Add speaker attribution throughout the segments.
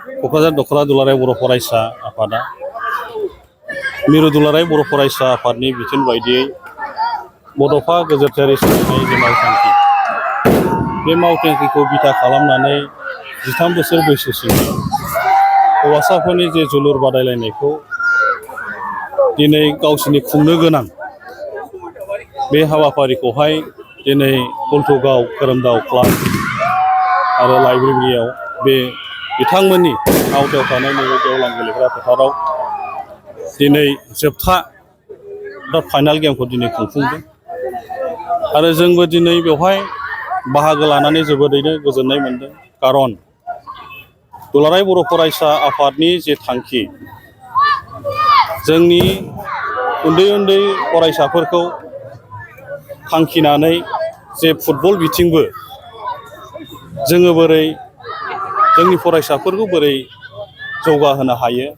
Speaker 1: क'क्राझार दख'रा दुलाराय बर' फरायसा आफादा मिरु दुलाराय बर' फरायसा आफादनि बिथोन बायदियै बड'फा गेजेरथियारि सोलायनाय जे मावथांखि बे मावथांखिखौ बिथा खालामनानै 13 बोसोर बैसोसिम हौवासाफोरनि जे जोलुर बादायलायनायखौ दिनै गावसिनि खुंनो गोनां बे हाबाफारिखौहाय दिनै हल्थुगाव खोरोमदाव क्लाब आरो लाइब्रेरियाव बे बिथांमोननि आवथायाव थानाय नैबे गेवलां गेलेग्रा फोथाराव दिनै जोबथा फाइनाल गेमखौ दिनै खुंफुंदों आरो जोंबो दिनै बेवहाय बाहागो लानानै जोबोरैनो गोजोननाय मोनदों। खारन दुलाराय बर' फरायसा आफादनि जे थांखि जोंनि उन्दै उन्दै फरायसाफोरखौ थांखिनानै जे फुटबल बिथिंबो जोङो बोरै जोंनि फरायसाफोरखौ बोरै जौगाहोनो हायो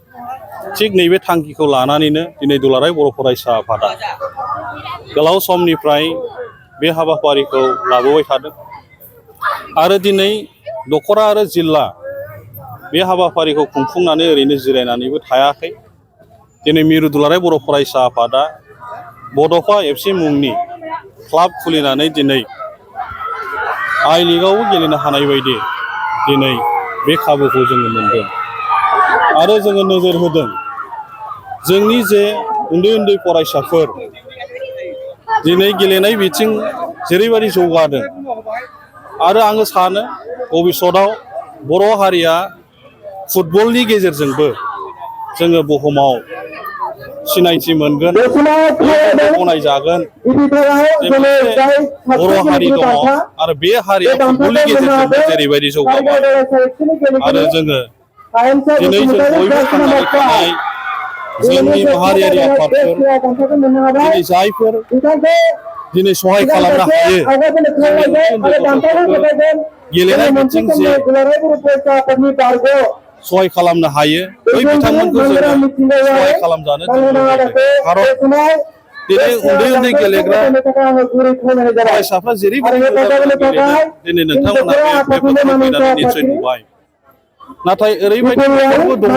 Speaker 1: थिग नैबे थांखिखौ लानानैनो दिनै दुलाराय बर' फरायसा आफादा गोलाव समनिफ्राय बे हाबाफारिखौ लाबोबाय थादों आरो दिनै दख'रा आरो जिल्ला बे हाबाफारिखौ खुंफुंनानै ओरैनो जिरायनानैबो थायाखै। दिनै मिरु दुलाराय बर' फरायसा आफादा बड'फा FC मुंनि क्लाब खुलिनानै दिनै आइ लिगआवबो गेलेनो हानाय बायदि दिनै बे खाबुखौ जोङो मोनदों आरो जोङो नोजोर होदों जोंनि जे उन्दै उन्दै फरायसाफोर दिनै गेलेनाय बिथिं जेरैबायदि जौगादों आरो आङो सानो भबिष्यतआव बर' हारिया फुटबलनि गेजेरजोंबो जोङो बुहुमाव सिनायथि मोनगोन गनायजागोन बर' हारि दङ आरो बे हारिया फुटबलनि गेजेरजोंबो जेरैबायदि जौगाबाय आरो जोङो दिनै जों बयबो थांनानै थानाय जोंनि माहारियारि आफादफोर दिनै जायफोर दिनै सहाय खालामनो हायो जोंनि उन्दै उन्दै गथ'फोरखौ गेलेनाय बिथिं जे सहाय खालामनो हायो बै बिथांमोनखौ जोङो सहाय खालामजानो जों लुबैदों। खारन दिनै उन्दै उन्दै गेलेग्रा फरायसाफ्रा जेरैबायदि गेलेदों दिनै नोंथांमोनहा बे फोथाराव फैनानै निस्सय नुबाय। नाथाय ओरैबायदि न'खरबो दङ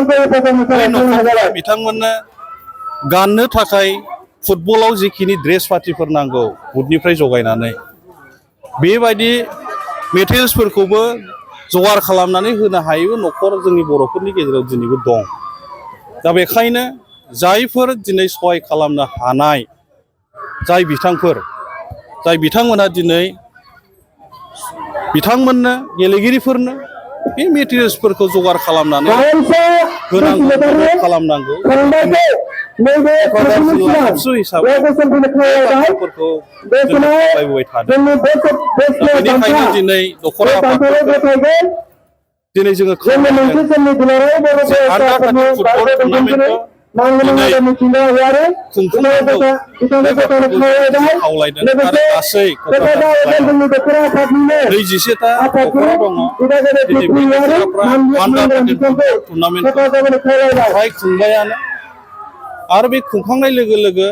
Speaker 1: बै न'खरफोरा बिथांमोननो गाननो थाखाय फुटबलाव जिखिनि ड्रेस पातिफोर नांगौ बुटनिफ्राय जगायनानै बेबायदि मेटेरियेल्सफोरखौबो जगार खालामनानै होनो हायो न'खर जोंनि बर'फोरनि गेजेराव दिनैबो दं। दा बेखायनो जायफोर दिनै सहाय खालामनो हानाय जाय बिथांमोनहा दिनै बिथांमोननो गेलेगिरिफोरनो बे मेटेरियेल्सफोरखौ जगार खालामनानै होनांगौ मदद खालामनांगौ। क'क्राझार जिल्ला एबसु हिसाबै बाथ्राफोरखौ जोङो सावरायबोबाय थादों। बेनिखायनो दिनै दख'रा आफादफोरखौ दिनै जोङो खावलायदों जे आन्डार-13 फुटबल टुर्नामेन्टखौ दिनै खुंफुंनांगौ बे बाथ्राखौ जों खावलायदों आरो गासै क'क्राझार जिल्लायाव 21टा दख'रा दङ। दिनै बे दख'राफ्रा आन्डार-13 फुटबल टुर्नामेन्टखौ फ्राय खुंबायानो आरो बे खुंखांनाय लोगो लोगो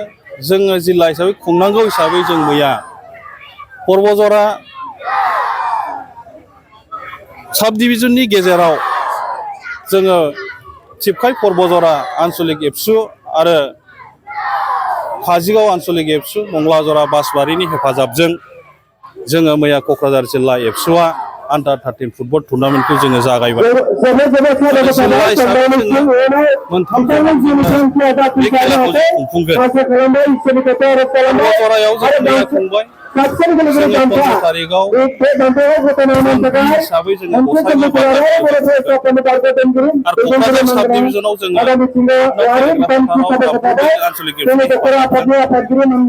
Speaker 1: जोङो जिल्ला हिसाबै खुंनांगौ हिसाबै जों मैया परबजरा साब डिभिजननि गेजेराव जोङो थिपखाय परबजरा आन्सलिक एबसु आरो काजिगाव आन्सलिक एबसु मंगलाजरा बासबारिनि हेफाजाबजों जोङो मैया क'क्राझार जिल्ला एबसुआ आन्डार-13 फुटबल टुर्नामेन्टखौ जोङो जागायबाय। जिल्ला हिसाबै जोङो मोनथाम बे खेलाखौ जों खुंफुंगोन। परबजरायाव जों मैया खुंबाय। जोङो 15 तारिखआव हिसाबै जोङो गसाइगाव आरो क'क्राझार साब डिभिजनाव जोङो आन्सलिक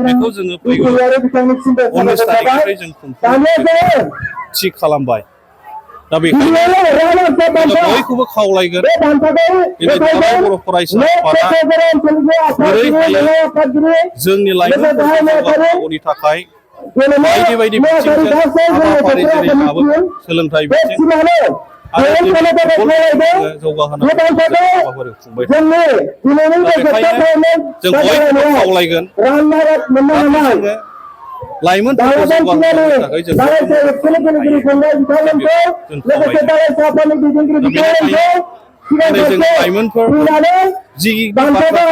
Speaker 1: बेखौ जोङो फैगौ 19 तारिखनिफ्राय जों खुंफुंनो थि खालामबाय। दा बेखायनो बयखौबो खावलायगोन दिनै दुलाराय बर' फरायसा आफादा बोरै हायो जोंनि लाइमोनफोरखौ जौगाहोनांगौनि थाखाय बायदि बायदि बिथिंजों हाबाफारि जेरै लाबोदों सोलोंथाइ बिथिं आरो दिनै फुटबलखौ जौगाहोनांगौ हाबाफारि खुंबाय दं। दा बेखायनो जों बयखौबो खावलायगोन जोङो लाइमोनफोरखौ जौगाहोनो थाखाय जों दिनै जों लाइमोनफोर जि बाथ्राखौ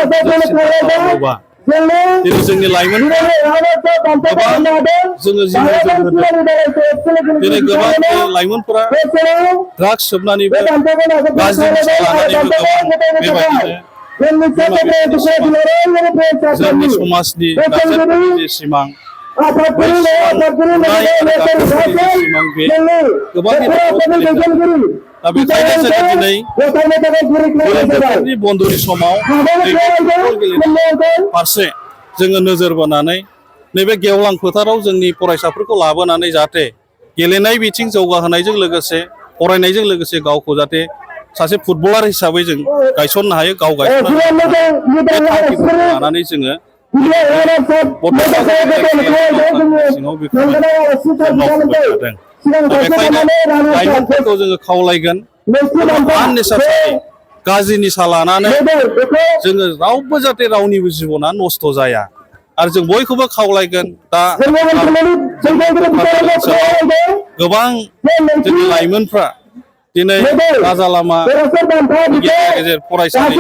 Speaker 1: दिनै जोंनि लाइमोनफोरा गोबां जोङो जि नोजोर होदों दिनै गोबां लाइमोनफोरा ड्राग्स सोबनानैबो गाज्रि निसा लानानैबो गोबां बेबायदिनो जोंनि समाजनि नाजानायनि जे सिमां बै सिमां बे गोबां दा बेखायनो जोङो दिनै बोथोरनि बन्द'नि समाव फुटबल गेलेनाय फारसे जोङो नोजोर बोनानै नैबे गेवलां फोथाराव जोंनि फरायसाफोरखौ लाबोनानै जाहाथे गेलेनाय बिथिं जौगाहोनायजों लोगोसे फरायनायजों लोगोसे गावखौ जाहाथे सासे फुटबलार हिसाबै जों गायसननो हायो गाव गायसननानै लानानै जोङो सिङाव बेखौ मावफुबाय थादों बेखायनो लाइमोनफोरखौ जोङो खावलायगोन गाज्रि निसा लानानै जोङो रावबो जाहाथे रावनिबो जिबना नस्थ' जाया आरो जों बयखौबो खावलायगोन दा गोबां जोंनि लाइमोनफ्रा दिनै राजा लामा गेजेर फरायसालि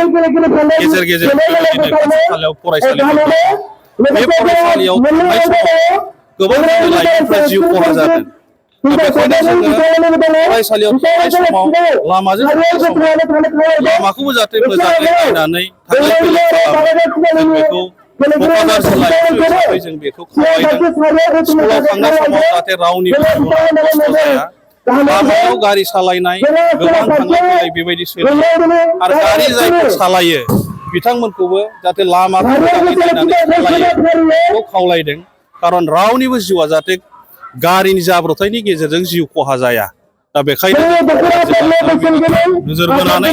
Speaker 1: गेजेर गेजेर बेबायदिनो खाथि खालायाव फरायसालिफोर दङ बे फरायसालियाव थांनाय समाव गोबां जोंनि लाइमोनफ्रा जिउ खहा जादों बेखायनो जोङो फरायसालियाव थांनाय समाव लामाजों थांनाय समाव लामाखौबो जाहाथे मोजाङै नायनानै थांलाय फैलाय खालामो जों बेखौ क'क्राझार जिल्ला हिसाबै जों बेखौ खावलायदों स्कुलाव थांनाय समाव जाहाथे रावनिबो जिबना नस्थ' जाया लामायाव गारि सालायनाय गोबां थांलाय फैलाय बेबायदि सोलियो आरो गारि जायफोर सालायो बिथांमोनखौबो जाहाथे लामाखौ मोजाङै नायनानै सालायो बेखौ खावलायदों खारन रावनिबो जिउआ जाहाथे गारिनि जाब्रबथायनि गेजेरजों जिउ खहा जाया दा बेखायनो नोजोर बोनानै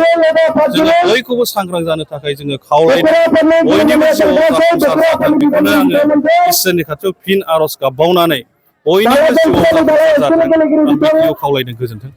Speaker 1: जोङो बयखौबो सांग्रां जानो थाखाय जोङो खावलायदों बयनिबो जिउआव जाफुंसार जाथों बेखौनो आङो इसोरनि खाथियाव फिन आर'ज गाबबावनानै बयनिबो जिउआव जाफुंसार जाथों आं बेखौ खावलायदों गोजोन्थों।